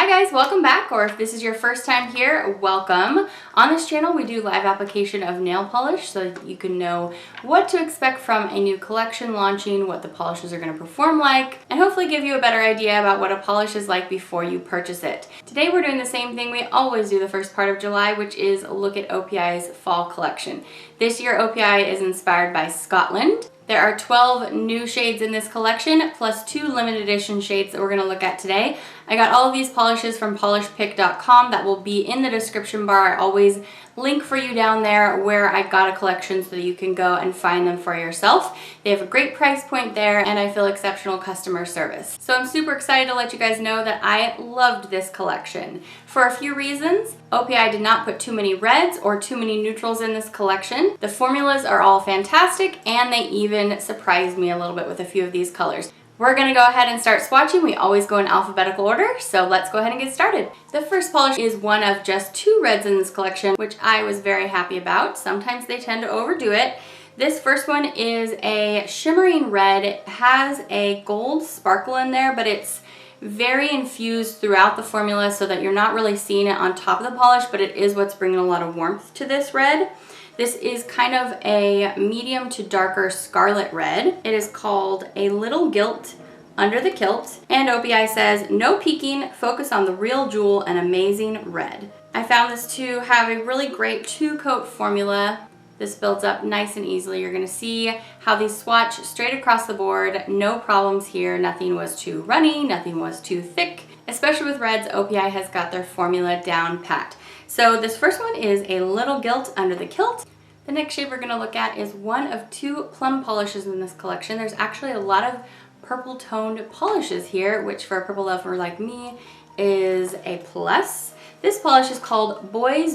guys, welcome back, or if this is your first time here, welcome. On this channel we do live application of nail polish so that you can know what to expect from a new collection launching, what the polishes are going to perform like, and hopefully give you a better idea about what a polish is like before you purchase it. Today we're doing the same thing we always do the first part of July, which is look at OPI's fall collection. This year OPI is inspired by Scotland. There are 12 new shades in this collection, plus 2 limited edition shades that we're going to look at today. I got all of these polishes from polishpick.com. That will be in the description bar. I always link for you down there where I got a collection so that you can go and find them for yourself. They have a great price point there, and I feel exceptional customer service. So I'm super excited to let you guys know that I loved this collection. For a few reasons, OPI did not put too many reds or too many neutrals in this collection. The formulas are all fantastic, and they even surprised me a little bit with a few of these colors. We're gonna go ahead and start swatching. We always go in alphabetical order, so let's go ahead and get started. The first polish is one of just 2 reds in this collection, which I was very happy about. Sometimes they tend to overdo it. This first one is a shimmering red. It has a gold sparkle in there, but it's very infused throughout the formula so that you're not really seeing it on top of the polish, but it is what's bringing a lot of warmth to this red. This is kind of a medium to darker scarlet red. It is called A Little Gilt Under the Kilt, and OPI says, no peeking, focus on the real jewel and amazing red. I found this to have a really great 2-coat formula. This builds up nice and easily. You're gonna see how these swatch straight across the board. No problems here. Nothing was too runny, nothing was too thick. Especially with reds, OPI has got their formula down pat. So this first one is A Little Gilt Under the Kilt. The next shade we're going to look at is one of 2 plum polishes in this collection. There's actually a lot of purple toned polishes here, which for a purple lover like me is a plus. This polish is called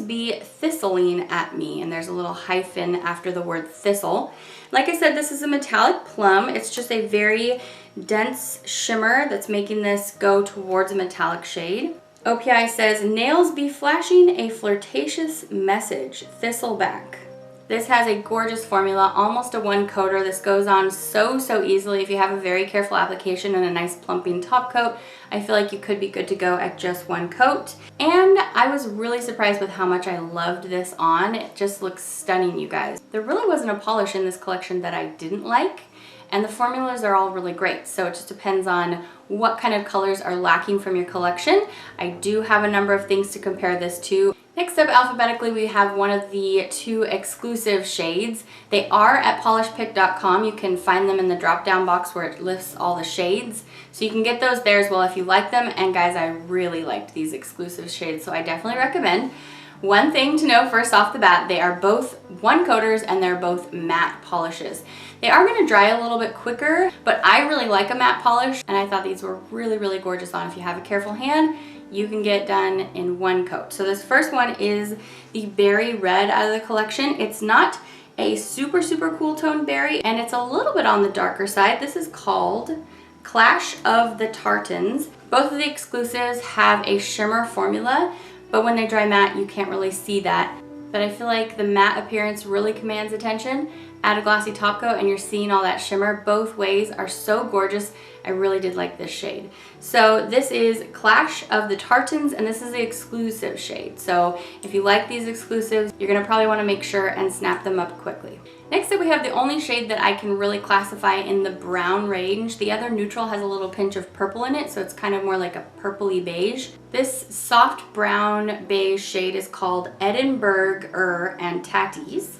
Be Thistle-ing At Me, and there's a little hyphen after the word thistle. Like I said, this is a metallic plum. It's just a very dense shimmer that's making this go towards a metallic shade. OPI says, nails be flashing a flirtatious message, thistleback. This has a gorgeous formula, almost a 1-coater. This goes on so easily. If you have a very careful application and a nice plumping top coat, I feel like you could be good to go at just 1 coat. And I was really surprised with how much I loved this on. It just looks stunning, you guys. There really wasn't a polish in this collection that I didn't like, and the formulas are all really great. So it just depends on what kind of colors are lacking from your collection. I do have a number of things to compare this to. Next up, alphabetically, we have one of the 2 exclusive shades. They are at polishpick.com. You can find them in the drop-down box where it lists all the shades. So you can get those there as well if you like them. And guys, I really liked these exclusive shades, so I definitely recommend. One thing to know first off the bat, they are both 1-coaters and they're both matte polishes. They are going to dry a little bit quicker, but I really like a matte polish, and I thought these were really gorgeous on. If you have a careful hand, you can get done in 1 coat. So this first one is the berry red out of the collection. It's not a super cool toned berry, and it's a little bit on the darker side. This is called Clash of the Tartans. Both of the exclusives have a shimmer formula, but when they dry matte, you can't really see that. But I feel like the matte appearance really commands attention. Add a glossy top coat and you're seeing all that shimmer. Both ways are so gorgeous. I really did like this shade. So this is Clash of the Tartans, and this is the exclusive shade. So if you like these exclusives, you're gonna probably wanna make sure and snap them up quickly. Next up, we have the only shade that I can really classify in the brown range. The other neutral has a little pinch of purple in it, so it's kind of more like a purpley beige. This soft brown beige shade is called Edinburgh-er Tatties.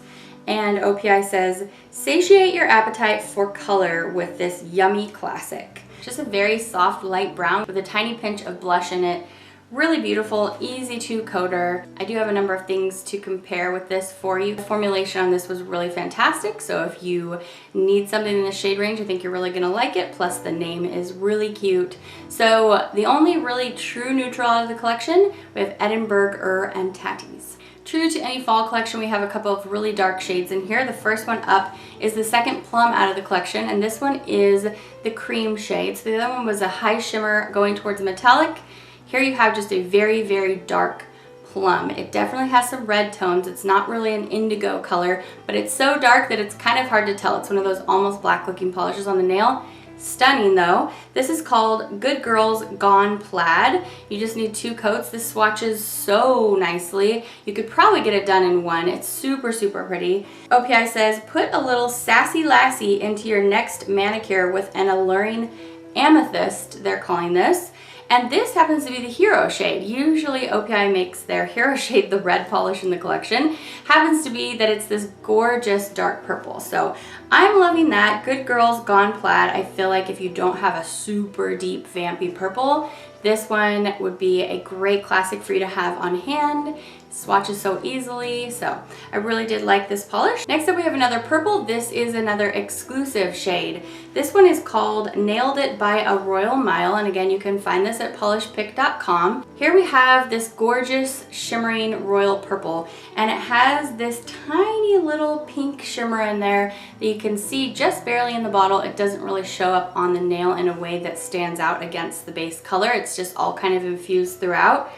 And OPI says, satiate your appetite for color with this yummy classic. Just a very soft light brown with a tiny pinch of blush in it. Really beautiful, easy 2-coater. I do have a number of things to compare with this for you. The formulation on this was really fantastic, so if you need something in the shade range, I think you're really gonna like it, plus the name is really cute. So the only really true neutral out of the collection, we have Edinburgh-er Tatties. True to any fall collection, we have a couple of really dark shades in here. The first one up is the 2nd plum out of the collection, and this one is the cream shade. So the other one was a high shimmer going towards metallic. Here you have just a very dark plum. It definitely has some red tones. It's not really an indigo color, but it's so dark that it's kind of hard to tell. It's one of those almost black looking polishes on the nail. Stunning though. This is called Good Girls Gone Plaid. You just need 2 coats. This swatches so nicely. You could probably get it done in one. It's super, super pretty. OPI says, put a little sassy lassie into your next manicure with an alluring amethyst, they're calling this. And this happens to be the hero shade. Usually OPI makes their hero shade the red polish in the collection. Happens to be that it's this gorgeous dark purple. So I'm loving that. Good Girls Gone Plaid. I feel like if you don't have a super deep vampy purple, this one would be a great classic for you to have on hand. Swatches so easily, so I really did like this polish. Next up we have another purple. This is another exclusive shade. This one is called Nailed It by a Royal Mile, and again you can find this at polishpick.com. Here we have this gorgeous shimmering royal purple, and it has this tiny little pink shimmer in there that you can see just barely in the bottle. It doesn't really show up on the nail in a way that stands out against the base color. It's just all kind of infused throughout,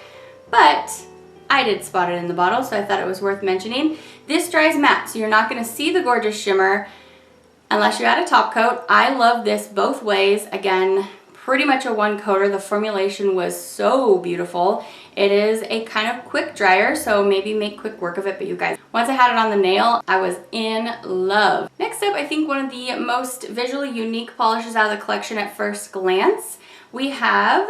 but I did spot it in the bottle, so I thought it was worth mentioning. This dries matte, so you're not going to see the gorgeous shimmer unless you add a top coat. I love this both ways. Again, pretty much a one coater. The formulation was so beautiful. It is a kind of quick dryer, so maybe make quick work of it, but you guys, once I had it on the nail, I was in love. Next up, I think one of the most visually unique polishes out of the collection at first glance, we have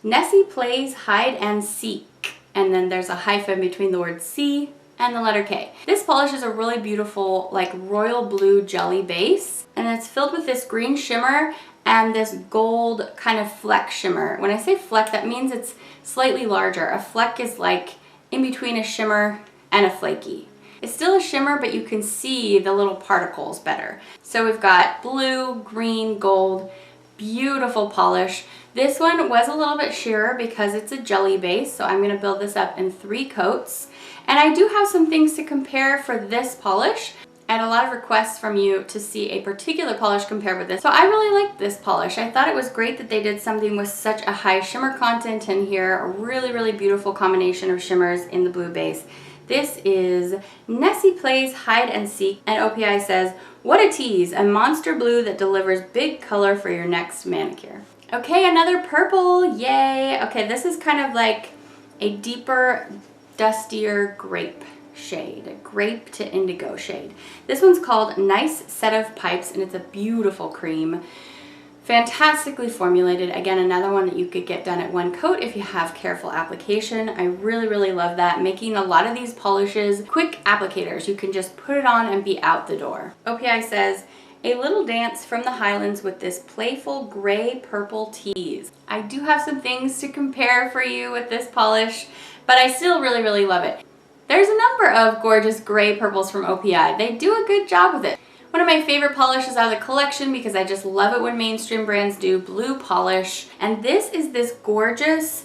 Nessie Plays Hide and Seek. And then there's a hyphen between the word C and the letter K. This polish is a really beautiful, like royal blue jelly base, and it's filled with this green shimmer and this gold kind of fleck shimmer. When I say fleck, that means it's slightly larger. A fleck is like in between a shimmer and a flaky. It's still a shimmer, but you can see the little particles better. So we've got blue, green, gold, beautiful polish. This one was a little bit sheerer because it's a jelly base, so I'm going to build this up in 3 coats. And I do have some things to compare for this polish. I had a lot of requests from you to see a particular polish compared with this. So I really liked this polish. I thought it was great that they did something with such a high shimmer content in here. A really, really beautiful combination of shimmers in the blue base. This is Nessie Plays Hide and Seek, and OPI says, what a tease, a monster blue that delivers big color for your next manicure. Okay, another purple, yay. Okay, this is kind of like a deeper, dustier grape shade, a grape to indigo shade. This one's called Nice Set of Pipes, and it's a beautiful cream. Fantastically formulated. Again, another one that you could get done at one coat if you have careful application. I really, really love that. Making a lot of these polishes quick applicators. You can just put it on and be out the door. OPI says, a little dance from the Highlands with this playful gray-purple tease. I do have some things to compare for you with this polish, but I still really, really love it. There's a number of gorgeous gray purples from OPI. They do a good job with it. One of my favorite polishes out of the collection, because I just love it when mainstream brands do blue polish. And this is this gorgeous,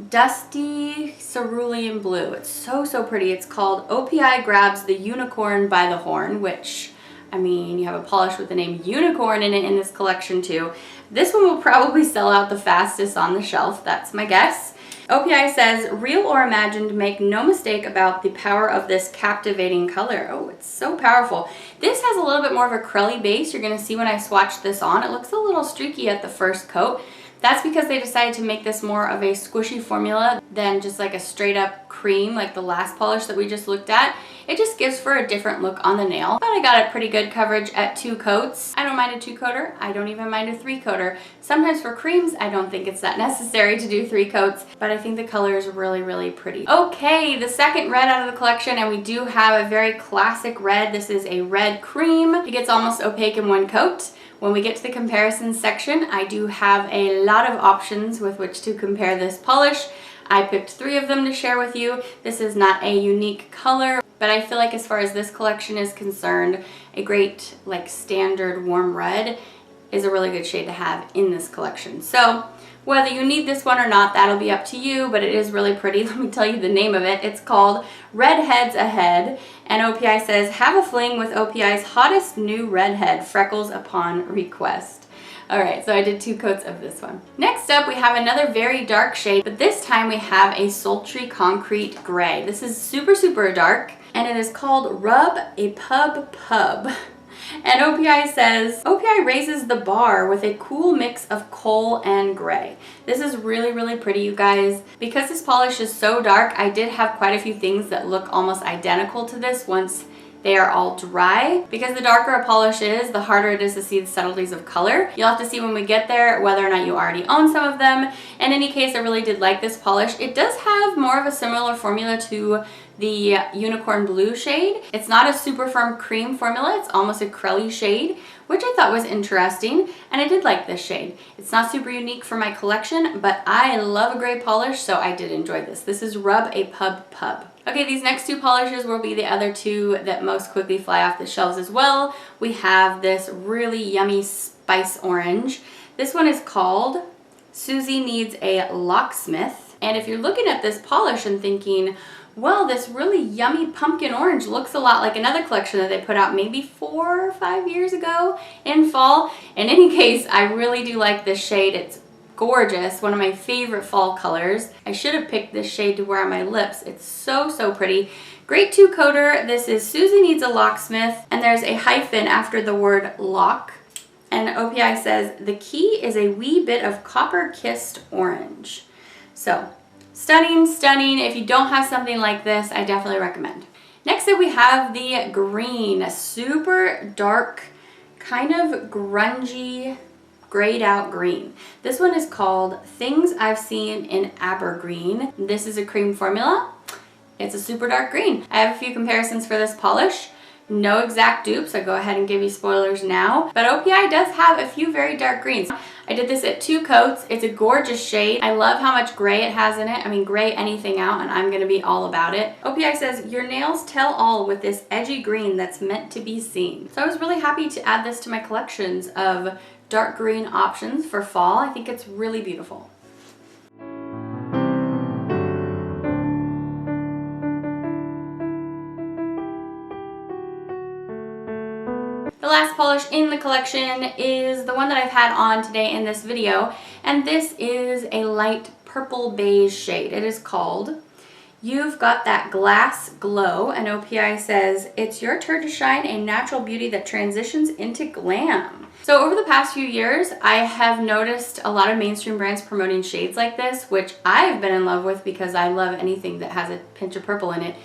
dusty cerulean blue. It's so, so pretty. It's called OPI Grabs the Unicorn by the Horn, which, I mean, you have a polish with the name Unicorn in it in this collection too. This one will probably sell out the fastest on the shelf, that's my guess. OPI says, real or imagined, make no mistake about the power of this captivating color. Oh, it's so powerful. This has a little bit more of a crelly base. You're gonna see when I swatch this on, it looks a little streaky at the first coat. That's because they decided to make this more of a squishy formula than just like a straight up cream like the last polish that we just looked at. It just gives for a different look on the nail. But I got it pretty good coverage at 2 coats. I don't mind a 2-coater. I don't even mind a 3-coater. Sometimes for creams, I don't think it's that necessary to do 3 coats, but I think the color is really, really pretty. Okay, the second red out of the collection, and we do have a very classic red. This is a red cream. It gets almost opaque in 1 coat. When we get to the comparison section, I do have a lot of options with which to compare this polish. I picked 3 of them to share with you. This is not a unique color, but I feel like as far as this collection is concerned, a great like standard warm red is a really good shade to have in this collection. So whether you need this one or not, that'll be up to you, but it is really pretty. Let me tell you the name of it. It's called Redheads Ahead, and OPI says, have a fling with OPI's hottest new redhead, freckles upon request. All right, so I did 2 coats of this one. Next up, we have another very dark shade, but this time we have a sultry concrete gray. This is super, super dark, and it is called Rub a Pub Pub. And OPI says, OPI raises the bar with a cool mix of coal and gray. This is really, really pretty, you guys. Because this polish is so dark, I did have quite a few things that look almost identical to this once they are all dry. Because the darker a polish is, the harder it is to see the subtleties of color. You'll have to see when we get there whether or not you already own some of them. In any case, I really did like this polish. It does have more of a similar formula to the Unicorn Blue shade. It's not a super firm cream formula, it's almost a crelly shade, which I thought was interesting, and I did like this shade. It's not super unique for my collection, but I love a gray polish, so I did enjoy this. This is Rub a Pub Pub. Okay, these next two polishes will be the other two that most quickly fly off the shelves as well. We have this really yummy spice orange. This one is called Suzy Needs a Locksmith, and if you're looking at this polish and thinking, well, this really yummy pumpkin orange looks a lot like another collection that they put out maybe 4 or 5 years ago in fall. In any case, I really do like this shade. It's gorgeous, one of my favorite fall colors. I should have picked this shade to wear on my lips. It's so, so pretty. Great two-coater. This is Suzy Needs a Locksmith, and there's a hyphen after the word lock. And OPI says, the key is a wee bit of copper-kissed orange. So, stunning, stunning. If you don't have something like this, I definitely recommend. Next up, we have the green, a super dark, kind of grungy, grayed out green. This one is called Things I've Seen in Aber-green. This is a cream formula. It's a super dark green. I have a few comparisons for this polish. No exact dupes, so go ahead and give you spoilers now. But OPI does have a few very dark greens. I did this at 2 coats. It's a gorgeous shade. I love how much gray it has in it. I mean, gray anything out and I'm gonna be all about it. OPI says, your nails tell all with this edgy green that's meant to be seen. So I was really happy to add this to my collections of dark green options for fall. I think it's really beautiful. The last polish in the collection is the one that I've had on today in this video, and this is a light purple beige shade. It is called You've Got That Glas-glow, and OPI says, it's your turn to shine, a natural beauty that transitions into glam. So over the past few years, I have noticed a lot of mainstream brands promoting shades like this, which I've been in love with because I love anything that has a pinch of purple in it.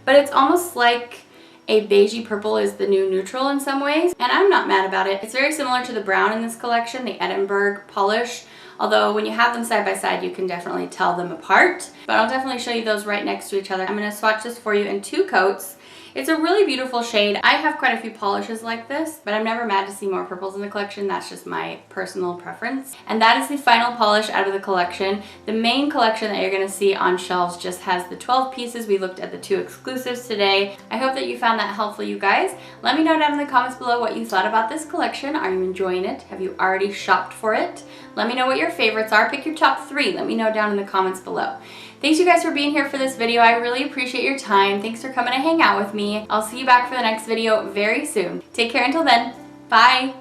But it's almost like a beigey purple is the new neutral in some ways, and I'm not mad about it. It's very similar to the brown in this collection, the Edinburgh polish, although when you have them side by side, you can definitely tell them apart. But I'll definitely show you those right next to each other. I'm gonna swatch this for you in 2 coats. It's a really beautiful shade. I have quite a few polishes like this, but I'm never mad to see more purples in the collection. That's just my personal preference. And that is the final polish out of the collection. The main collection that you're gonna see on shelves just has the 12 pieces. We looked at the 2 exclusives today. I hope that you found that helpful, you guys. Let me know down in the comments below what you thought about this collection. Are you enjoying it? Have you already shopped for it? Let me know what your favorites are. Pick your top 3. Let me know down in the comments below. Thanks you guys for being here for this video. I really appreciate your time. Thanks for coming to hang out with me. I'll see you back for the next video very soon. Take care until then. Bye.